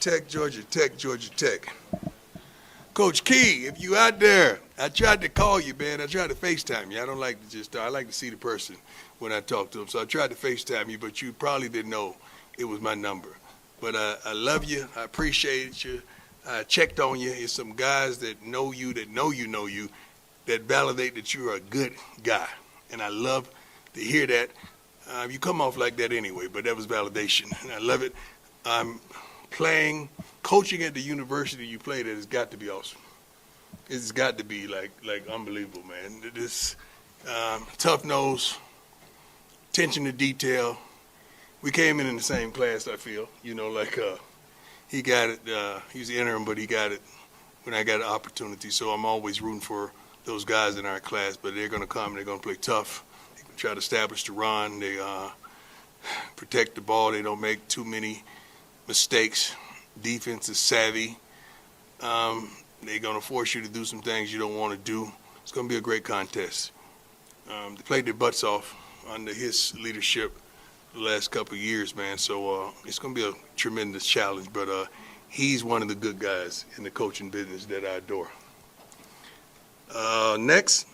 Tech, Georgia Tech, Georgia Tech. Coach Key, if you out there, I tried to call you, man. I tried to FaceTime you. I don't like to just, I like to see the person when I talk to them. So I tried to FaceTime you, but you probably didn't know it was my number. But I love you. I appreciate you. I checked on you. It's some guys that know you, that validate that you're a good guy. And I love to hear that. You come off like that anyway, but that was validation. And I love it. I'm coaching at the university you played at has got to be awesome. It's got to be like unbelievable, man. This tough nose, attention to detail. We came in the same class, I feel. He got it. He was the interim, but he got it when I got an opportunity. So I'm always rooting for those guys in our class, but they're going to come. They're going to play tough. They try to establish the run. They protect the ball. They don't make too many mistakes. Defense is savvy. They're going to force you to do some things you don't want to do. It's going to be a great contest. They played their butts off under his leadership the last couple of years, man. So it's going to be a tremendous challenge. But he's one of the good guys in the coaching business that I adore. Next,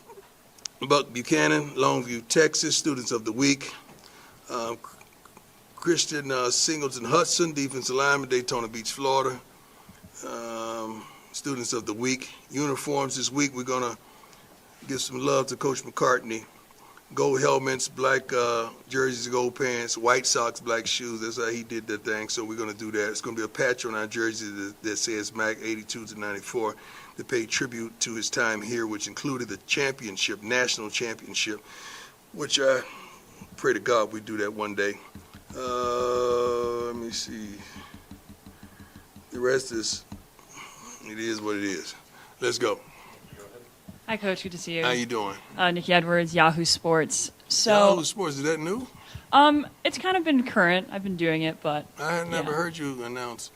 Buck Buchanan, Longview, Texas, Students of the Week. Christian Singleton Hudson, defensive lineman, Daytona Beach, Florida. Students of the Week. Uniforms this week, we're going to give some love to Coach McCartney. Gold helmets, black jerseys, gold pants, white socks, black shoes. That's how he did that thing, so we're going to do that. It's going to be a patch on our jersey that says MAC 82-94 to pay tribute to his time here, which included the championship, national championship, which I pray to God we do that one day. Let me see. The rest is, it is what it is. Let's go. Hi, Coach. Good to see you. How you doing? Nikki Edwards, Yahoo Sports. Yahoo Sports, is that new? It's kind of been current. I've been doing it, but I had never heard you announce.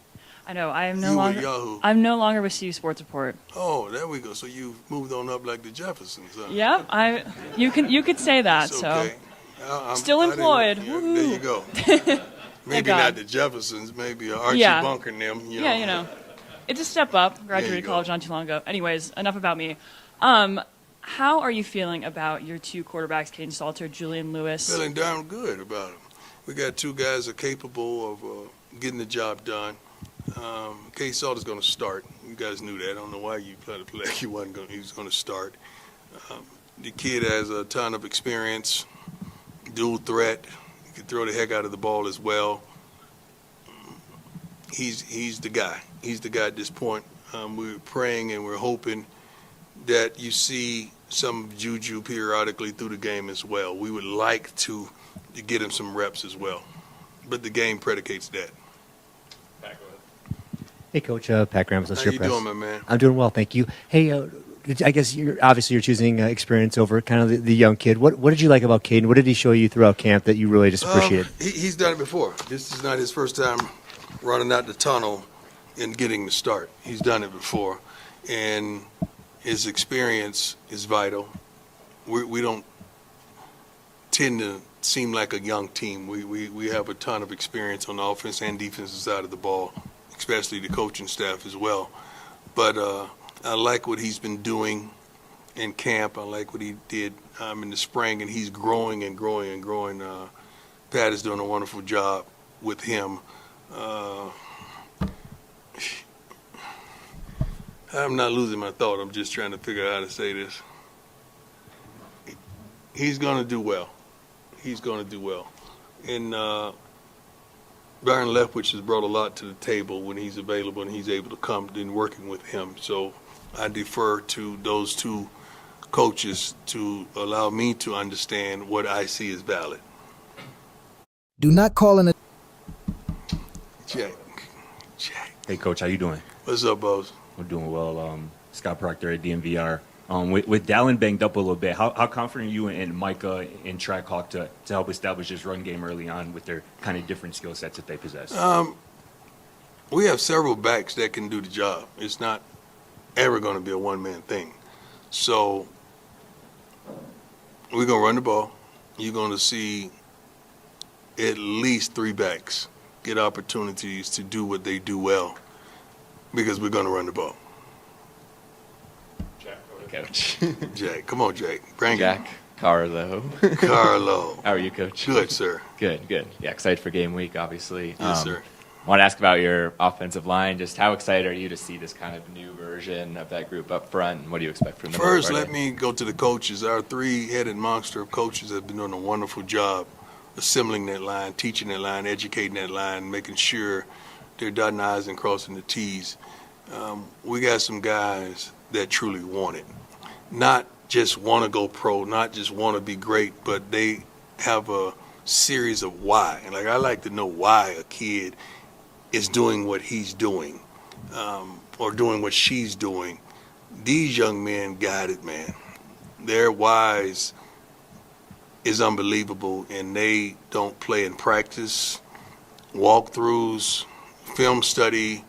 I know. I am no you longer. With Yahoo. I'm no longer with CU Sports Report. Oh, there we go. So you moved on up like the Jeffersons. Huh? Yeah, You could say that. It's okay. So still employed. Yeah, there you go. Maybe not the Jeffersons. Maybe Archie Bunker and them. Yeah, it's a step up. Graduated college not too long ago. Anyways, enough about me. How are you feeling about your two quarterbacks, Caden Salter, Julian Lewis? Feeling darn good about them. We got two guys that are capable of getting the job done. Caden Salter's going to start. You guys knew that. I don't know why you played a play. He was going to start. The kid has a ton of experience, dual threat. He can throw the heck out of the ball as well. He's the guy. He's the guy at this point. We're praying and we're hoping that you see some juju periodically through the game as well. We would like to get him some reps as well. But the game predicates that. Hey, Coach. Pat Graham, How you doing, my man? I'm doing well, thank you. Hey, I guess you're choosing experience over kind of the young kid. What did you like about Caden? What did he show you throughout camp that you really just appreciated? He's done it before. This is not his first time running out the tunnel and getting the start. He's done it before. And his experience is vital. We don't tend to seem like a young team. We have a ton of experience on the offense and defensive side of the ball, especially the coaching staff as well. But I like what he's been doing in camp. I like what he did in the spring, and he's growing and growing and growing. Pat is doing a wonderful job with him. I'm not losing my thought. I'm just trying to figure out how to say this. He's going to do well. He's going to do well. And Byron Leftwich has brought a lot to the table when he's available and he's able to come in working with him. So I defer to those two coaches to allow me to understand what I see as valid. Do not call in a Jack. Hey, Coach, how you doing? What's up, boss? We're doing well. Scott Proctor at DMVR. With Dallin banged up a little bit, how confident are you in Micah and Trackhawk to help establish this run game early on with their kind of different skill sets that they possess? We have several backs that can do the job. It's not ever going to be a one-man thing. So we're going to run the ball. You're going to see at least three backs get opportunities to do what they do well. because we're going to run the ball. Coach. Jake, come on, Jake. Bring Jack Carlo. it. Carlo. How are you, Coach? Good, sir. Good. Yeah, excited for game week, obviously. Yes, sir. Want to ask about your offensive line. Just how excited are you to see this kind of new version of that group up front? And what do you expect from them? First, let me go to the coaches. Our three-headed monster of coaches have been doing a wonderful job assembling that line, teaching that line, educating that line, making sure they're dotting the I's and crossing the T's. We got some guys that truly want it. Not just want to go pro, not just want to be great, but they have a series of why. And like I like to know why a kid is doing what he's doing, or doing what she's doing. These young men got it, man. Their whys is unbelievable, and they don't play in practice, walkthroughs, film study.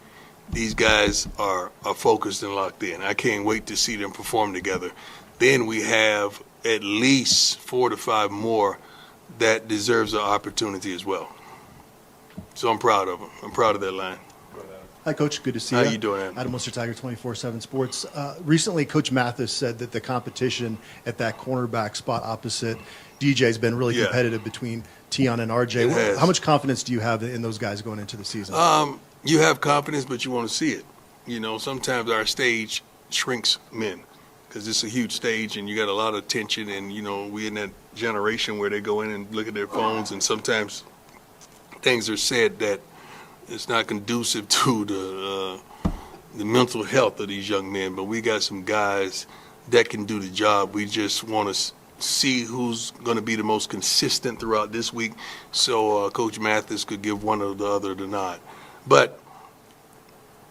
These guys are focused and locked in. I can't wait to see them perform together. Then we have at least 4 to 5 more that deserves an opportunity as well. So I'm proud of them. I'm proud of that line. Hi, Coach. Good to see How you. you doing, Adam? Adam Worcester Tiger, 24/7 Sports. Recently, Coach Mathis said that the competition at that cornerback spot opposite DJ has been really Yeah. competitive between Deion and RJ. It has. How much confidence do you have in those guys going into the season? You have confidence, but you want to see it. You know, sometimes our stage shrinks men because it's a huge stage and you got a lot of tension. And, you know, we're in that generation where they go in and look at their phones, and sometimes things are said that it's not conducive to the mental health of these young men. But we got some guys that can do the job. We just want to see who's going to be the most consistent throughout this week, so Coach Mathis could give one or the other the nod. But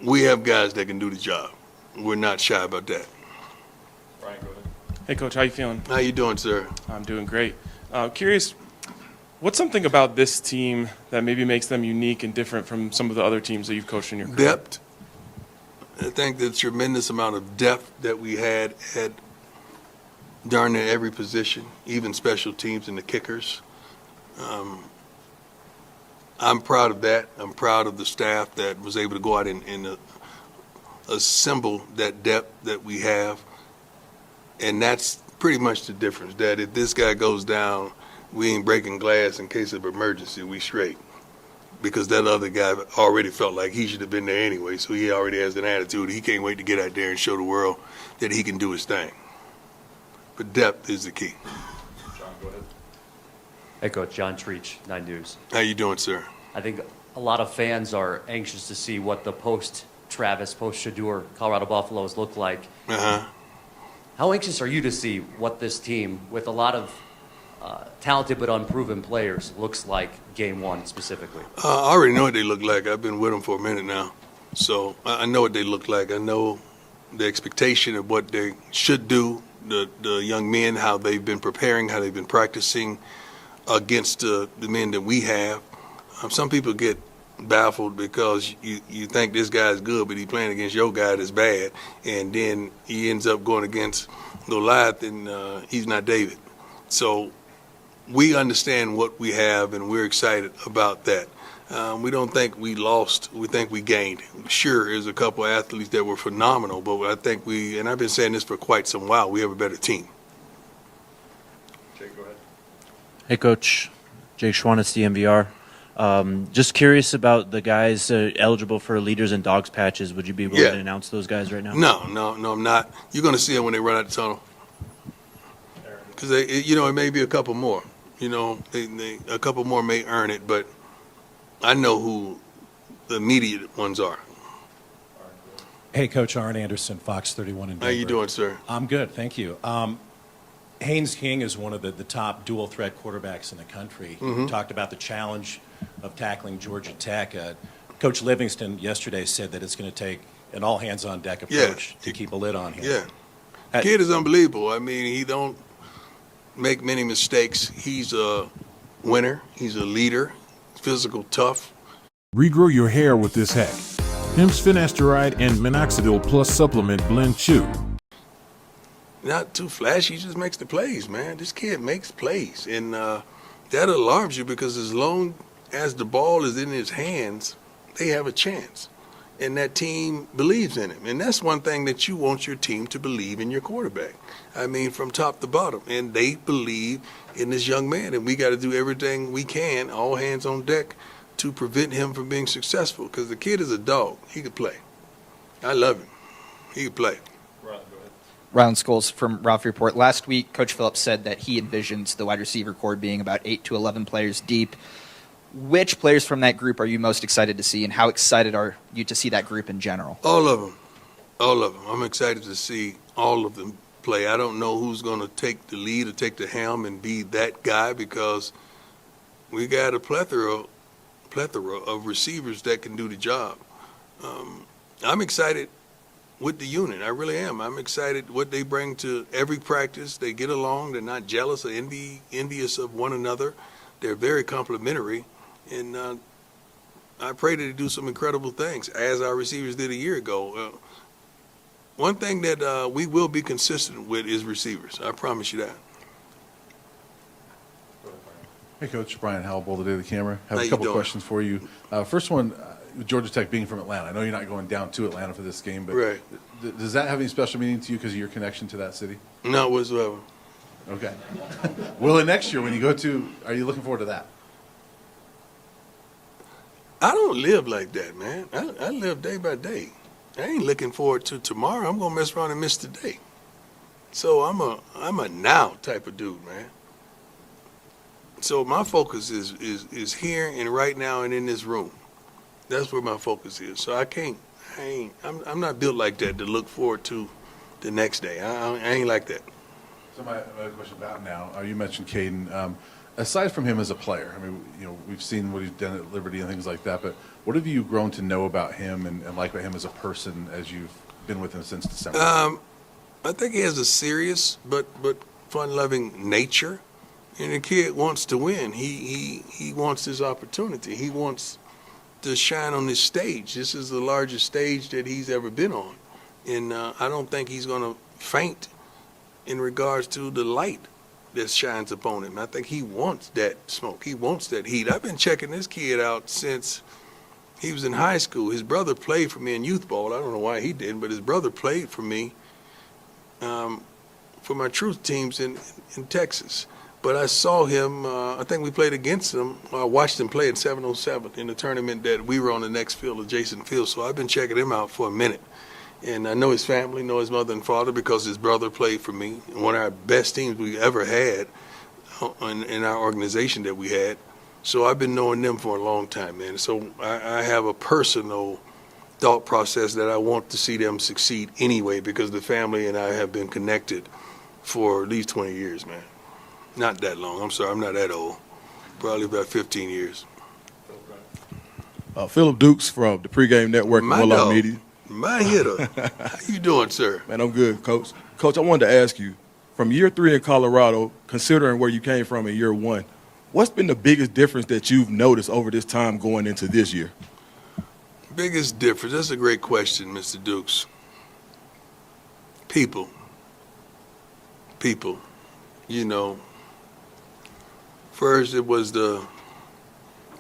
we have guys that can do the job. We're not shy about that. Brian, go ahead. Hey, Coach, how you feeling? How you doing, sir? I'm doing great. Curious, what's something about this team that maybe makes them unique and different from some of the other teams that you've coached in your career? Depth. I think the tremendous amount of depth that we had at darn near every position, even special teams and the kickers. I'm proud of that. I'm proud of the staff that was able to go out and assemble that depth that we have. And that's pretty much the difference, that if this guy goes down, we ain't breaking glass in case of emergency. We straight. Because that other guy already felt like he should have been there anyway, so he already has an attitude. He can't wait to get out there and show the world that he can do his thing. But depth is the key. John, go ahead. Hey, Coach. John Treach, 9 News. How you doing, sir? I think a lot of fans are anxious to see what the post-Travis, post-Shedeur Colorado Buffaloes look like. Uh-huh. How anxious are you to see what this team, with a lot of talented but unproven players, looks like game one specifically? I already know what they look like. I've been with them for a minute now. So I know what they look like. I know the expectation of what they should do, the young men, how they've been preparing, how they've been practicing against the men that we have. Some people get baffled because you think this guy's good, but he's playing against your guy that's bad, and then he ends up going against Goliath, and he's not David. So we understand what we have, and we're excited about that. We don't think we lost. We think we gained. Sure, there's a couple athletes that were phenomenal, but I think and I've been saying this for quite some while, we have a better team. Jake, go ahead. Hey, Coach. Jake Schwanitz, DMVR. Just curious about the guys eligible for leaders and dogs patches. Would you be willing to announce those guys right now? No, I'm not. You're going to see them when they run out the tunnel. Because, it may be a couple more. A couple more may earn it, but I know who the immediate ones are. Hey, Coach. Arn Anderson, Fox 31 in Denver. How you doing, sir? I'm good, thank you. Haynes King is one of the top dual-threat quarterbacks in the country. Mm-hmm. You talked about the challenge of tackling Georgia Tech. Coach Livingston yesterday said that it's going to take an all-hands-on-deck approach to keep a lid on him. Yeah. Kid is unbelievable. I mean, he don't make many mistakes. He's a winner. He's a leader. Physical, tough. Regrow your hair with this hack. Hims Finasteride and Minoxidil Plus Supplement Blend Chew. Not too flashy, he just makes the plays, man. This kid makes plays. And that alarms you because as long as the ball is in his hands, they have a chance. and that team believes in him. And that's one thing that you want your team to believe in your quarterback. I mean, from top to bottom. And they believe in this young man, and we got to do everything we can, all hands on deck, to prevent him from being successful, because the kid is a dog. He could play. I love him. He could play. Rylan Scholes from Ralph Report. Last week, Coach Phillips said that he envisions the wide receiver core being about 8 to 11 players deep. Which players from that group are you most excited to see, and how excited are you to see that group in general? All of them. All of them. I'm excited to see all of them play. I don't know who's going to take the lead or take the helm and be that guy, because we got a plethora of receivers that can do the job. I'm excited with the unit. I really am. I'm excited what they bring to every practice. They get along. They're not jealous or envious of one another. They're very complimentary. And I pray that they do some incredible things, as our receivers did a year ago. One thing that we will be consistent with is receivers. I promise you that. Hey, Coach. Brian Howell, Boulder Daily Camera. Have How a you couple doing? questions for you. First one, Georgia Tech being from Atlanta. I know you're not going down to Atlanta for this game, but Right. Does that have any special meaning to you because of your connection to that city? Not whatsoever. Okay. Will it next year when you go to, are you looking forward to that? I don't live like that, man. I live day by day. I ain't looking forward to tomorrow. I'm gonna mess around and miss today. So I'm a now type of dude, man. So my focus is here and right now and in this room. That's where my focus is. So I'm not built like that to look forward to the next day. I ain't like that. So my other question about now, you mentioned Caden. Aside from him as a player, I mean, we've seen what he's done at Liberty and things like that, but what have you grown to know about him and like about him as a person as you've been with him since December? I think he has a serious but fun-loving nature, and the kid wants to win. He wants this opportunity. He wants to shine on this stage. This is the largest stage that he's ever been on, and I don't think he's going to faint in regards to the light that shines upon him. I think he wants that smoke. He wants that heat. I've been checking this kid out since he was in high school. His brother played for me in youth ball. I don't know why he didn't, but his brother played for me for my truth teams in Texas. But I saw him, I think we played against him. I watched him play at 707 in the tournament that we were on the next field, adjacent field. So I've been checking him out for a minute. And I know his family, know his mother and father, because his brother played for me. One of our best teams we ever had in our organization that we had. So I've been knowing them for a long time, man. So I have a personal thought process that I want to see them succeed anyway, because the family and I have been connected for at least 20 years, man. Not that long. I'm sorry, I'm not that old. Probably about 15 years. Philip Dukes from the Pregame Network and Willow Media. My hitter. How you doing, sir? Man, I'm good, Coach. Coach, I wanted to ask you, from year 3 in Colorado, considering where you came from in year 1, what's been the biggest difference that you've noticed over this time going into this year? Biggest difference? That's a great question, Mr. Dukes. People. First it was the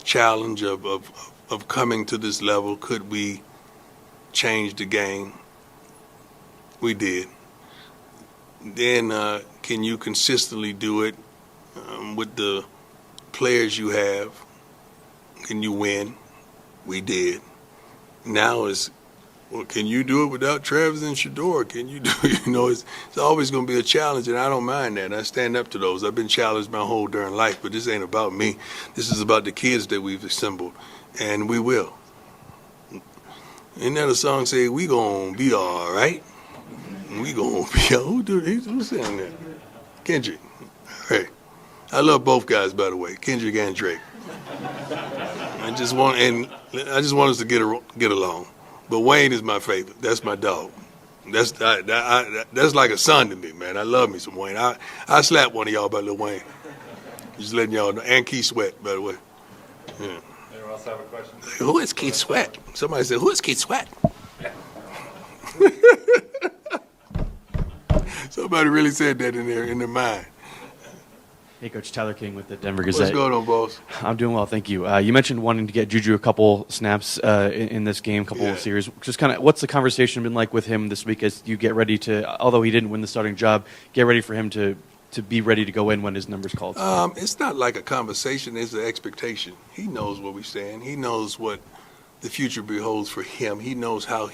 challenge of coming to this level. Could we change the game? We did. Then can you consistently do it with the players you have? Can you win? We did. Now it's, well, can you do it without Travis and Shedeur? Can you do it? It's always going to be a challenge, and I don't mind that. I stand up to those. I've been challenged my whole darn life, but this ain't about me. This is about the kids that we've assembled, and we will. Ain't that a song say, we gonna be all right? We gonna be all right. Who's saying that? Kendrick. All right. I love both guys, by the way, Kendrick and Drake. I just want us to get along. But Wayne is my favorite. That's my dog. That's like a son to me, man. I love me some Wayne. I slap one of y'all about Lil Wayne. Just letting y'all know. And Keith Sweat, by the way. Yeah. Anyone else have a question? Who is Keith Sweat? Somebody said, who is Keith Sweat? Somebody really said that in their mind. Hey, Coach, Tyler King with the Denver What's Gazette. going on, boss? I'm doing well, thank you. You mentioned wanting to get Juju a couple snaps in this game, couple of series. Just kind of, what's the conversation been like with him this week as you get ready to, although he didn't win the starting job, get ready for him to be ready to go in when his number's called? It's not like a conversation, it's an expectation. He knows what we're saying. He knows what the future beholds for him. He knows how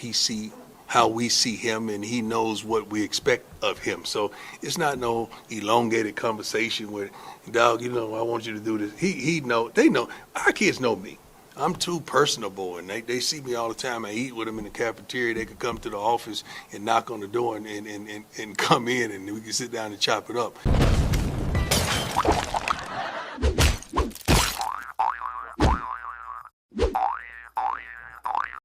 we see him, and he knows what we expect of him. So it's not no elongated conversation where, dog, I want you to do this. They know. Our kids know me. I'm too personable, and they see me all the time. I eat with them in the cafeteria. They could come to the office and knock on the door and come in, and we can sit down and chop it up.